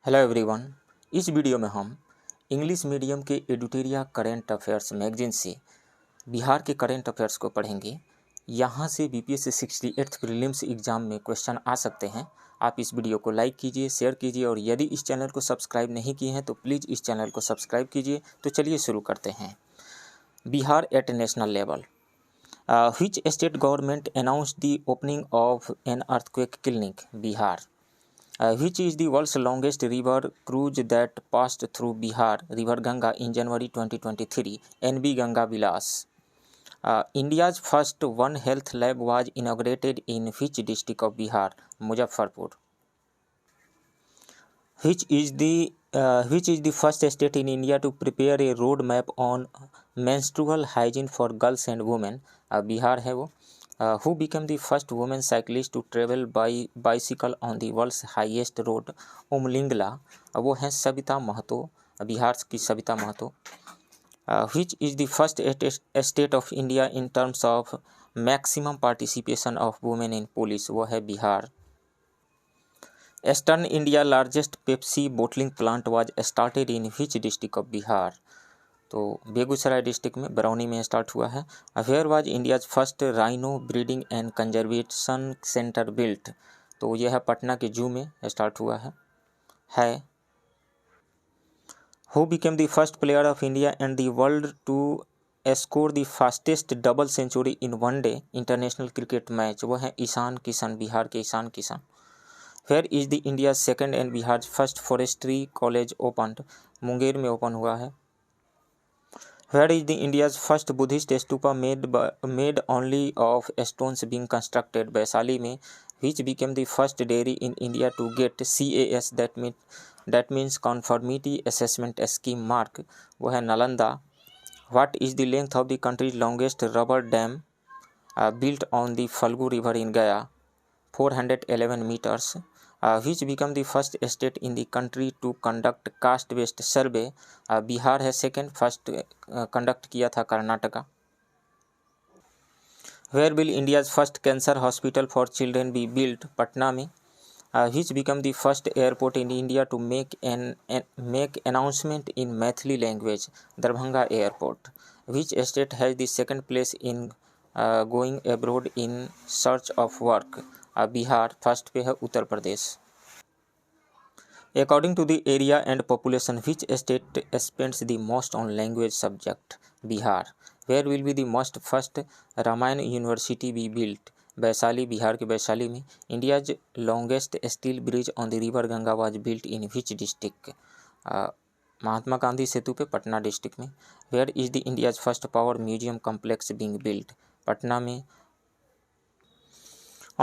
Hello everyone. इस video में हम इंग्लिश मीडियम के एडिटोरिया करेंट अफेयर्स मैगजीन से बिहार के करेंट अफेयर्स को पढ़ेंगे। यहाँ से बीपीएससी 68th प्रीलिम्स एग्जाम में क्वेश्चन आ सकते हैं। आप इस वीडियो को लाइक कीजिए, शेयर कीजिए और यदि इस चैनल को सब्सक्राइब नहीं किए हैं तो प्लीज़ इस चैनल को सब्सक्राइब कीजिए। तो चलिए शुरू करते हैं। Bihar at national level. Which state government announced the opening of an earthquake clinic? Bihar. Which is the world's longest river cruise that passed through Bihar? River Ganga in January 2023. NB Ganga Vilas. India's first One Health Lab was inaugurated in which district of Bihar? Muzaffarpur. Which is the first state in India to prepare a road map on menstrual hygiene for girls and women? Bihar है वो. Who became the first woman cyclist to travel by bicycle on the world's highest road? Umling La. वो हैं सविता महतो, बिहार की Savita Mahato. Which is the first state of India in terms of maximum participation of women in police? वो है Bihar. Eastern India largest Pepsi bottling plant was started in which district of Bihar? तो Begusarai district में बरौनी में start हुआ है. Where was India's first rhino breeding and conservation centre built? तो यह है पटना के जू में स्टार्ट हुआ है. Who became the first player of India and the world to score the fastest double century in one day international cricket match? वो है ईशान किशन, बिहार के Ishan Kishan. Where is the India second and Bihar first forestry college open? Munger में open हुआ है. Where is the India's first Buddhist stupa made only of stones being constructed? Vaishali में. Which became the first dairy in India to get CAS, that means Conformity Assessment Scheme mark? वो है Nalanda. What is the length of the country's longest rubber dam built on the Falgu River in Gaya? 411 meters. Which became the first state in the country to conduct caste-based survey? Bihar है second, first conduct किया था Karnataka. Where will India's first cancer hospital for children be built? Patna में. Which became the first airport in India to make announcement in Maithili language? Darbhanga Airport. Which state has the second place in going abroad in search of work? Bihar. First पे है Uttar Pradesh. According to the area and population, which state spends the most on language subject? Bihar. Where will be the most first Ramayana University be built? Vaishali, Bihar के वैशाली में. India's longest steel bridge on the river Ganga was built in which district? Mahatma Gandhi सेतु पे Patna district में. Where is the India's first power museum complex being built? Patna में.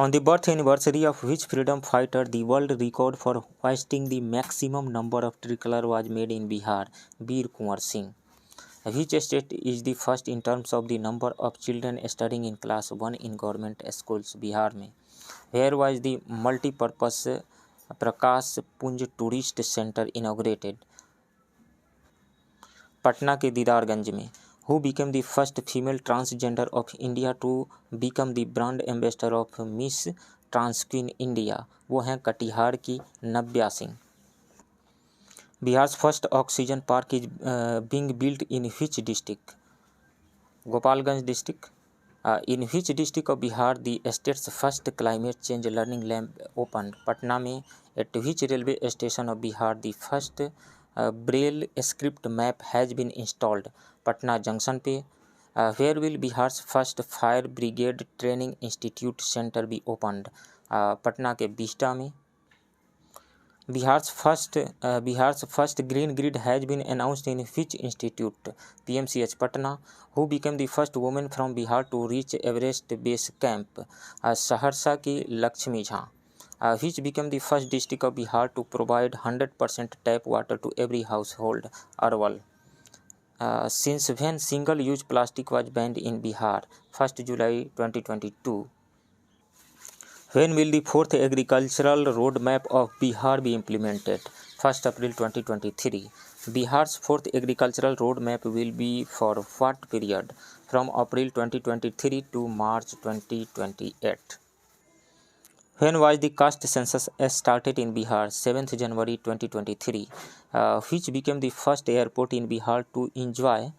On the birth anniversary of which freedom fighter the world record for hoisting the maximum number of tricolor was made in Bihar? Veer Kunwar Singh. Which state is the first in terms of the number of children studying in class 1 in government schools? Bihar में. Where was the multi-purpose प्रकाश पुंज tourist centre inaugurated? Patna के दीदारगंज में. Who became the first female transgender of India to become the brand ambassador of Miss Trans Queen India? वो हैं कटिहार की नव्या Singh. Bihar's first oxygen park is being built in which district? Gopalganj district. In which district of Bihar the state's first climate change learning lab opened? Patna में. At which railway station of Bihar the first Braille script map has been installed? Patna junction पे. Where will Bihar's first fire brigade training institute center be opened? Patna के vista में. Bihar's first green grid has been announced in which institute? PMCH Patna. Who became the first woman from Bihar to reach Everest base camp? Saharsa की Lakshmi Jha. Which became the first district of Bihar to provide 100% tap water to every household? Arwal. Since when single-use plastic was banned in Bihar? 1st July 2022. When will the 4th agricultural roadmap of Bihar be implemented? 1st April 2023. Bihar's 4th agricultural roadmap will be for what period? From April 2023 to March 2028. When was the caste census started in Bihar? 7th January 2023. Which became the first airport in Bihar to enjoy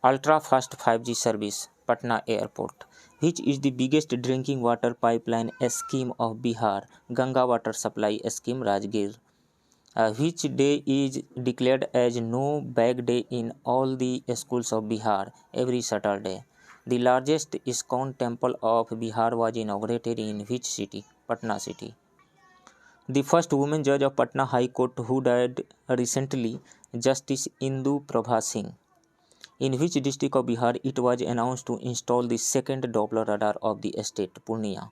ultra-fast 5G service? Patna Airport. Which is the biggest drinking water pipeline scheme of Bihar? Ganga Water Supply Scheme, Rajgir. Which day is declared as no bag day in all the schools of Bihar? Every Saturday. The largest ISKCON temple of Bihar was inaugurated in which city? Patna city. The first woman judge of Patna High Court who died recently, Justice Indu Prabha Singh. In which district of Bihar it was announced to install the second Doppler radar of the state? Purnia.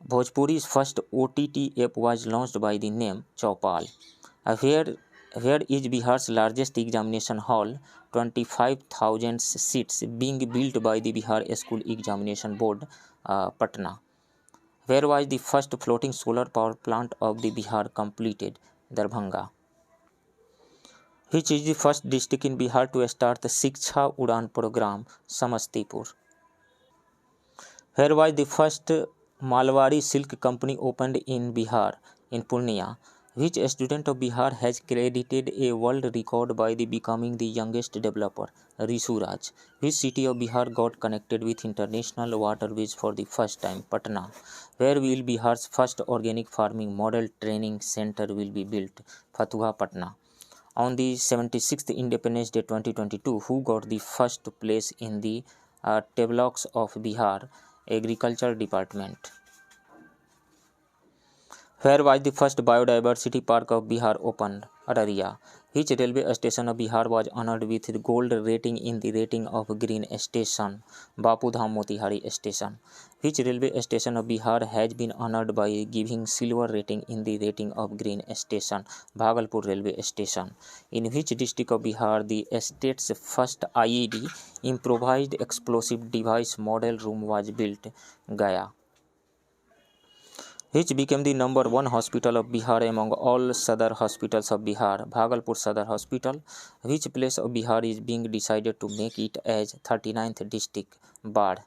Bhojpuri's first OTT app was launched by the name Chaupal. Where is Bihar's largest examination hall? 25,000 seats being built by the Bihar School Examination Board, Patna. Where was the first floating solar power plant of the Bihar completed? Darbhanga. Which is the first district in Bihar to start the Shiksha Udan program? Samastipur. Where was the first Malwari silk company opened in Bihar? In Purnia. Which student of Bihar has credited a world record by becoming the youngest developer? Rishu Raj. Which city of Bihar got connected with international waterways for the first time? Patna. Where will Bihar's first organic farming model training center will be built? Fatuha, Patna. On the 76th Independence Day 2022, who got the first place in the tableaux of Bihar Agriculture Department? Where was the first biodiversity park of Bihar opened? Araria. Which railway station of Bihar was honored with the gold rating in the rating of green station? Bapu Dham Motihari Station. Which railway station of Bihar has been honored by giving silver rating in the rating of green station? Bhagalpur Railway Station. In which district of Bihar the state's first IED improvised explosive device model room was built? Gaya. Which became the number one hospital of Bihar among all Sadar hospitals of Bihar? Bhagalpur Sadar Hospital. Which place of Bihar is being decided to make it as 39th district? Bad.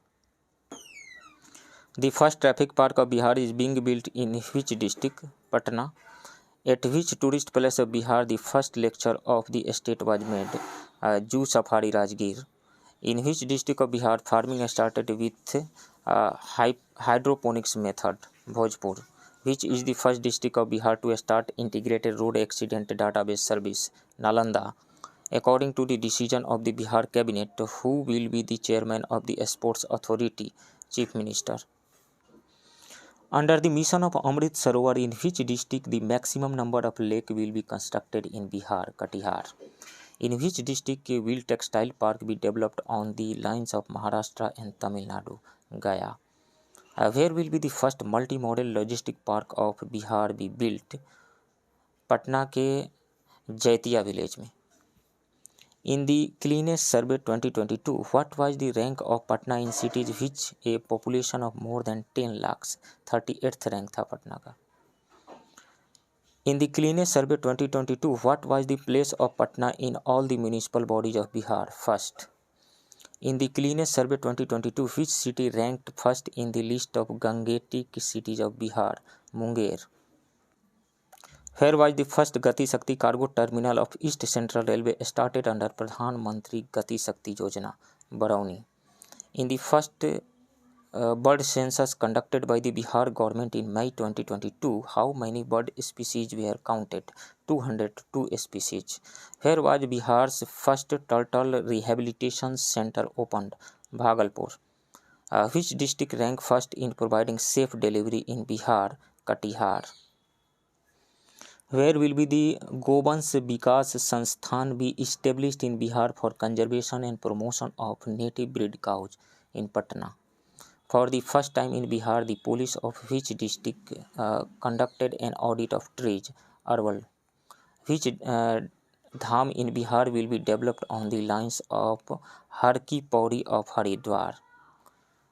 The first traffic park of Bihar is being built in which district? Patna. At which tourist place of Bihar the first lecture of the state was made? Zoo Safari, Rajgir. In which district of Bihar farming started with hydroponics method? Bhojpur. Which is the first district of Bihar to start integrated road accident database service? Nalanda. According to the decision of the Bihar cabinet, who will be the chairman of the sports authority? Chief Minister. Under the mission of Amrit Sarovar, in which district the maximum number of lake will be constructed in Bihar? Katihar. In which district will textile park be developed on the lines of Maharashtra and Tamil Nadu? Gaya. Where will be the first multimodal logistic park of Bihar be built? Patna के Jaitiya village में. In the Cleanest Survey 2022, what was the rank of Patna in cities which a population of more than 10 lakhs? 38th rank था पटना का. In the Cleanest Survey 2022, what was the place of Patna in all the municipal bodies of Bihar? First. In the Cleanest Survey 2022, which city ranked first in the list of Gangetic cities of Bihar? Munger. Where was the first Gati Shakti cargo terminal of East Central Railway started under Pradhan Mantri Gati Shakti Yojana? Barauni. In the first bird census conducted by the Bihar government in May 2022, how many bird species were counted? 202 species. Where was Bihar's first turtle rehabilitation center opened? Bhagalpur. Which district ranked first in providing safe delivery in Bihar? Katihar. Where will be the Gobans Vikas Sansthan be established in Bihar for conservation and promotion of native breed cows? In Patna. For the first time in Bihar, the police of which district conducted an audit of trees? Arwal. Which dham in Bihar will be developed on the lines of Har Ki Pauri of Haridwar?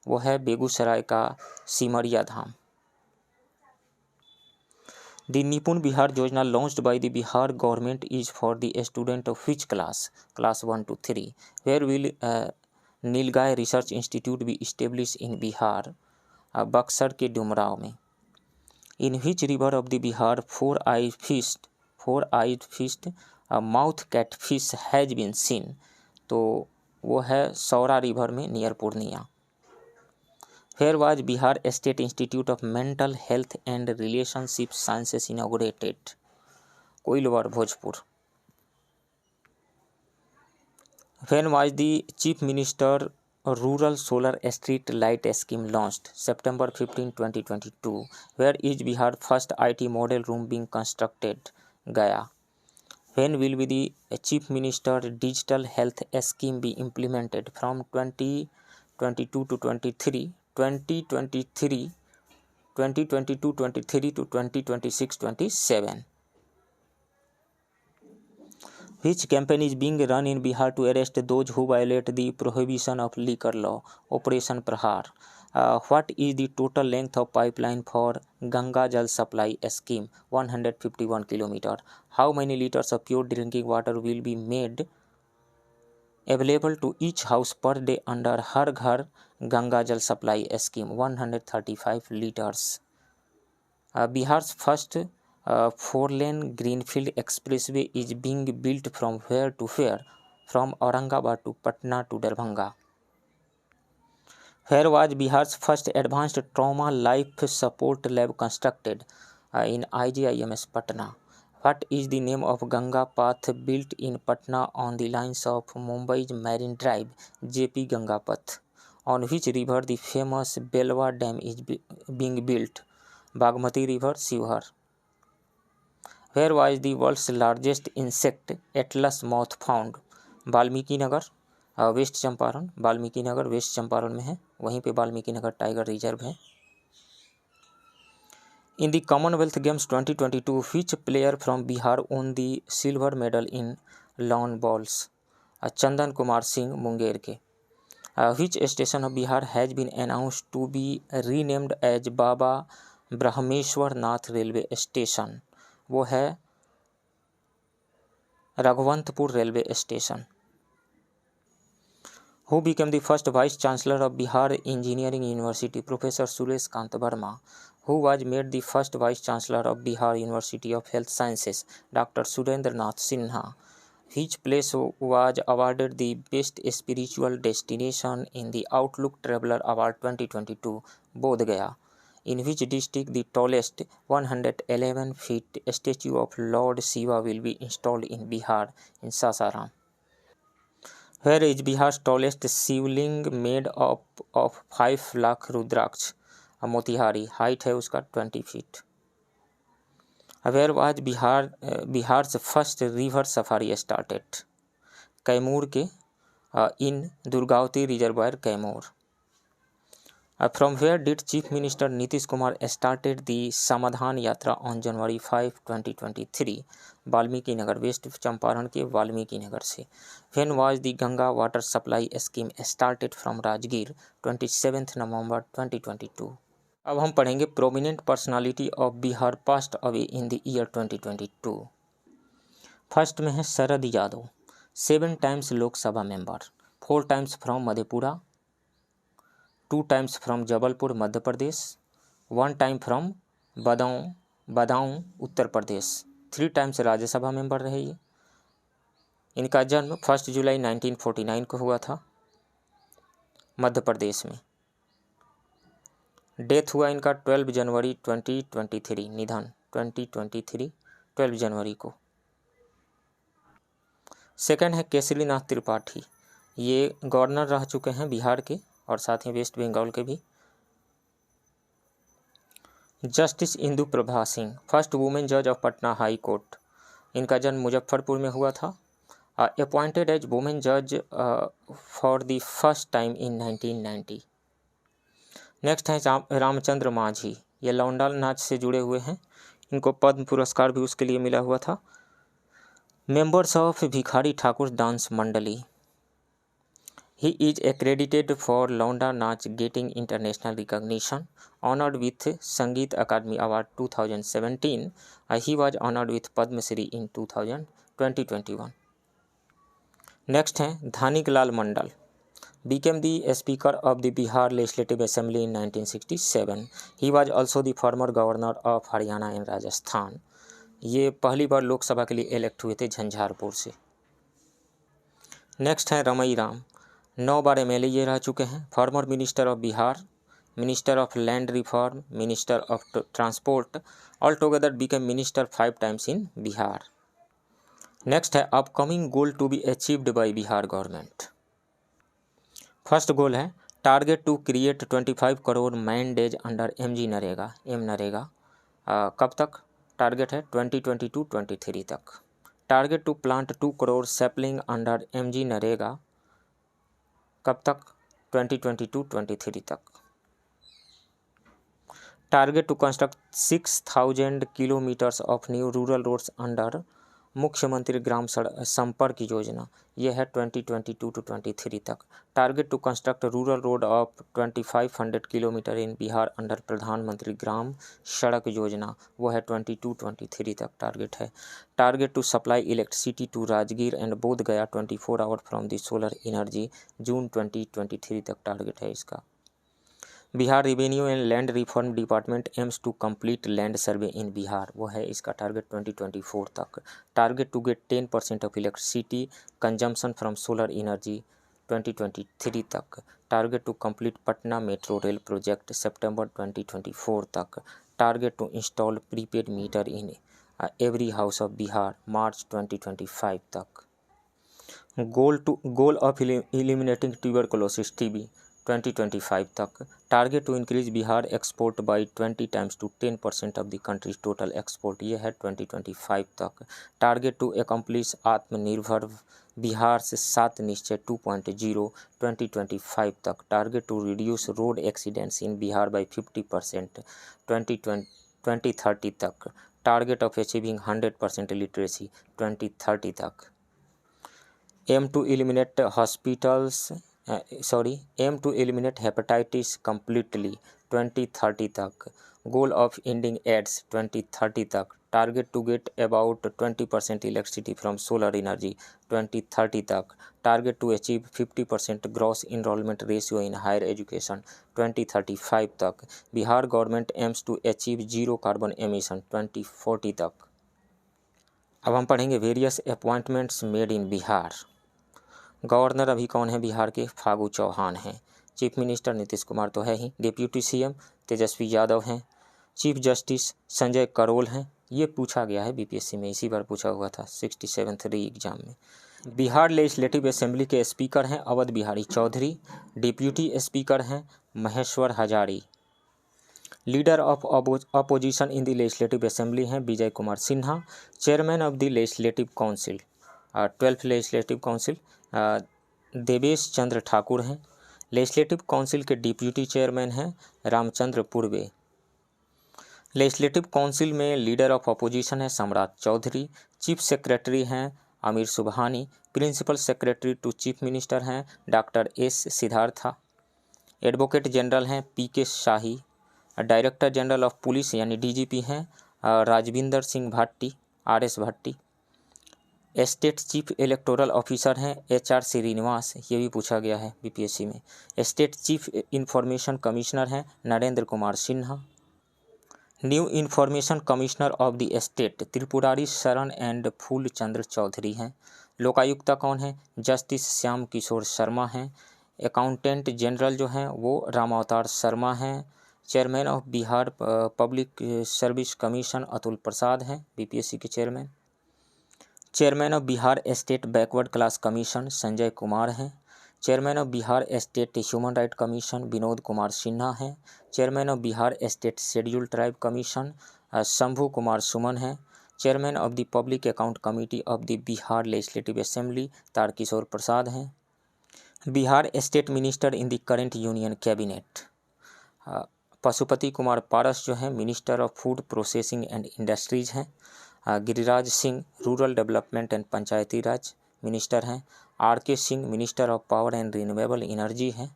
वो है बेगूसराय का Simaria Dham. The Nipun Bihar Yojana launched by the Bihar government is for the student of which class? Class 1 to 3. Where will नीलगाय research institute भी establish in Bihar? Buxar के डुमराव में. In which river of the Bihar four eyed fish mouth cat fish has been seen, तो वो है Saura river में near Purnia. Where was Bihar state institute of mental health and relationship sciences inaugurated, Koilwar Bhojpur. When was the chief minister rural solar street light scheme launched, September 15, 2022। Where is Bihar first IT model room being constructed, गया। When will be the Chief Minister Digital Health Scheme be implemented, from 2022 to 23, 2022-23 to 2026-27? Which campaign is being run in Bihar to arrest those who violate the prohibition of liquor law? Operation Prahar. What is the total length of pipeline for Ganga Jal Supply Scheme? 151 km. How many liters of pure drinking water will be made available to each house per day under Har Ghar Ganga Jal Supply Scheme? 135 liters. Bihar's first 4-lane greenfield expressway is being built from where to where? From Aurangabad to Patna to Darbhanga. Where was Bihar's first advanced trauma life support lab constructed? In IGIMS Patna. What is the name of Ganga path built in Patna on the lines of Mumbai's Marine Drive? JP Ganga Path. On which river the famous Belwa Dam is being built? Bagmati River, Shivhar. Where was the world's largest insect Atlas moth found? Valmiki Nagar, west Champaran. Valmiki Nagar west Champaran में है, वहीं पे Valmiki Nagar tiger reserve है। In the Commonwealth Games 2022, which player from Bihar won the silver medal in lawn bowls? Chandan Kumar Singh, Munger के। Which station of Bihar has been announced to be renamed as Baba Brahmeshwar Nath railway station? वो है Raghuvantpur railway station. Who became the first Vice Chancellor of Bihar Engineering University? Professor Suresh Kant Verma. Who was made the first Vice Chancellor of Bihar University of Health Sciences? Dr. Surendranath Sinha. Which place was awarded the Best Spiritual Destination in the Outlook Traveler Award 2022? Bodh Gaya. In which district the tallest 111 feet statue of Lord Shiva will be installed in Bihar? In Sasaram. Where is Bihar's tallest Shivling made up of 5 lakh rudraksha? Motihari. Height है उसका 20 feet. Where was Bihar's first river safari started? Kaimur के in Durgavati reservoir Kaimur. From where did Chief Minister Nitish Kumar started the समाधान यात्रा on January 5, 2023? Valmiki Nagar west Champaran के वाल्मीकि नगर से। When was the Ganga water supply scheme started from Rajgir? 27 November 2022. अब हम पढ़ेंगे prominent personality of Bihar passed away in the year 2022। First में है Sharad Yadav, 7 times Lok Sabha member, 4 times from Madhepura, 2 times from Jabalpur Madhya Pradesh, 1 time from Badaun Uttar Pradesh, 3 times Rajya Sabha member रहे ये। इनका जन्म 1 जुलाई 1949 को हुआ था मध्य प्रदेश में। डेथ हुआ इनका 12 जनवरी 2023, निधन 2023 12 जनवरी को। सेकंड है केसरीनाथ त्रिपाठी, ये गवर्नर रह चुके हैं बिहार के और साथ ही वेस्ट बंगाल के भी। Justice Indu Prabha Singh, first women जज ऑफ पटना हाई कोर्ट, इनका जन्म मुजफ्फरपुर में हुआ था। अपॉइंटेड एज वुमेन जज for the first time in 1990। Next है रामचंद्र माझी, ये लौंडा नाच से जुड़े हुए हैं, इनको पद्म पुरस्कार भी उसके लिए मिला हुआ था। Members of Bhikhari Thakur dance मंडली। He is accredited for Launda Nach getting international recognition, honored with Sangeet Academy Award 2017. He was honored with Padma Shri in 2021. Next हैं Dhanik Lal Mandal, became the Speaker of the Bihar Legislative Assembly in 1967. He was also the former governor of Haryana and Rajasthan. ये पहली बार लोकसभा के लिए elect हुए थे झंझारपुर से। Next है रमई राम, 9 बार MLA ये रह चुके हैं। Former minister of Bihar, minister of land reform, minister of transport, all together became minister 5 times in Bihar. Next है upcoming goal to be achieved by Bihar government. First goal है target to create 25 crore man days under MG NREGA, M NREGA. कब तक target है? 2022-23 तक। Target to plant 2 crore sapling under MG NREGA, कब तक? 2022-23 तक। Target to construct 6000 kilometres of new rural roads under Mukhyamantri Gram Sampark Yojana, यह है 2022-23 तक। Target to construct rural road of 2500 kilometre in Bihar under Pradhanmantri Gram सड़क योजना, वो है 22-23 तक टारगेट है। Target to supply electricity to Rajgir and Bodh Gaya 24 hour from the solar energy, June 2023 तक टारगेट है इसका। Bihar revenue and land reform department aims to complete land survey in Bihar, वो है इसका टारगेट 2024 तक। Target to get 10% of electricity consumption from solar energy 2023 तक। Target to complete Patna metro rail project सितंबर 2024 तक। Target to install prepaid meter in every house of Bihar, March 2025 तक। Goal of eliminating tuberculosis TB 2025 तक। Target to increase Bihar export by 20 times to 10% of the countries total export, ये है 2025 तक। Target to accomplish आत्मनिर्भर बिहार से 7 निश्चय 2.0 2025 तक। Target to reduce road accidents in Bihar by 50% 2030 तक। टारगेट ऑफ अचीविंग 100% लिटरेसी 2030 तक। Aim to eliminate eliminate hepatitis completely 2030 तक। गोल ऑफ एंडिंग एड्स 2030 तक। Target to get about 20% electricity from solar energy 2030 तक। Target to achieve 50% gross enrolment ratio in higher education 2035 तक। Bihar government aims to achieve zero carbon emission 2040 तक। अब हम पढ़ेंगे various appointments made in Bihar. Governor अभी कौन है बिहार के? फागू चौहान हैं। चीफ मिनिस्टर नीतीश कुमार तो है ही। डिप्यूटी सीएम तेजस्वी यादव हैं। चीफ जस्टिस संजय करोल हैं। ये पूछा गया है बीपीएससी में, इसी बार पूछा हुआ था 67th री एग्जाम में। बिहार लेजिस्लेटिव असेंबली के स्पीकर हैं अवध बिहारी चौधरी। डिप्यूटी स्पीकर हैं Maheshwar Hazari. Leader of opposition in the legislative assembly हैं Vijay Kumar Sinha. Chairman of the legislative council 12th legislative council Devesh Chandra Thakur हैं। लेजिस्लेटिव काउंसिल के डिप्यूटी चेयरमैन हैं रामचंद्र पूर्वे। लेजिस्लेटिव काउंसिल में लीडर ऑफ अपोजिशन है सम्राट चौधरी। चीफ सेक्रेटरी हैं Aamir Subhani. Principal secretary to chief minister हैं doctor S Siddhartha. Advocate general हैं PK Shahi. Director general of police यानी DGP हैं Rajwinder Singh Bhatti, RS Bhatti. State chief electoral officer हैं एचआर श्रीनिवास, ये भी पूछा गया है बीपीएससी में। स्टेट चीफ इंफॉर्मेशन कमिश्नर हैं Narendra Kumar Sinha. New information commissioner of the state Tripurari Sharan and फूल चंद्र चौधरी हैं। लोकायुक्ता कौन है? जस्टिस श्याम किशोर शर्मा हैं। अकाउंटेंट जनरल जो हैं वो रामावतार शर्मा हैं। Chairman of Bihar public service commission Atul Prasad हैं बीपीएससी के chairman. Chairman of Bihar state backward class commission Sanjay Kumar हैं। Chairman of Bihar state human right commission Vinod Kumar Sinha हैं। Chairman of Bihar state schedule tribe commission Shambhu Kumar Suman हैं। Chairman of the public account committee of the Bihar legislative assembly Tarkishore Prasad हैं। Bihar state minister in the current union cabinet Pashupati Kumar Paras जो हैं minister of food processing and industries हैं। Giriraj Singh rural development and Panchayati Raj minister हैं। RK Singh minister of power and renewable energy हैं।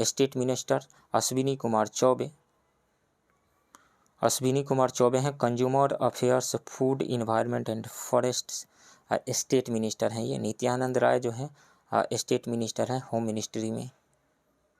State minister Ashwini Kumar Choubey हैं consumer affairs food environment and forest state minister हैं ये। नित्यानंद राय जो हैं स्टेट मिनिस्टर हैं होम मिनिस्ट्री में।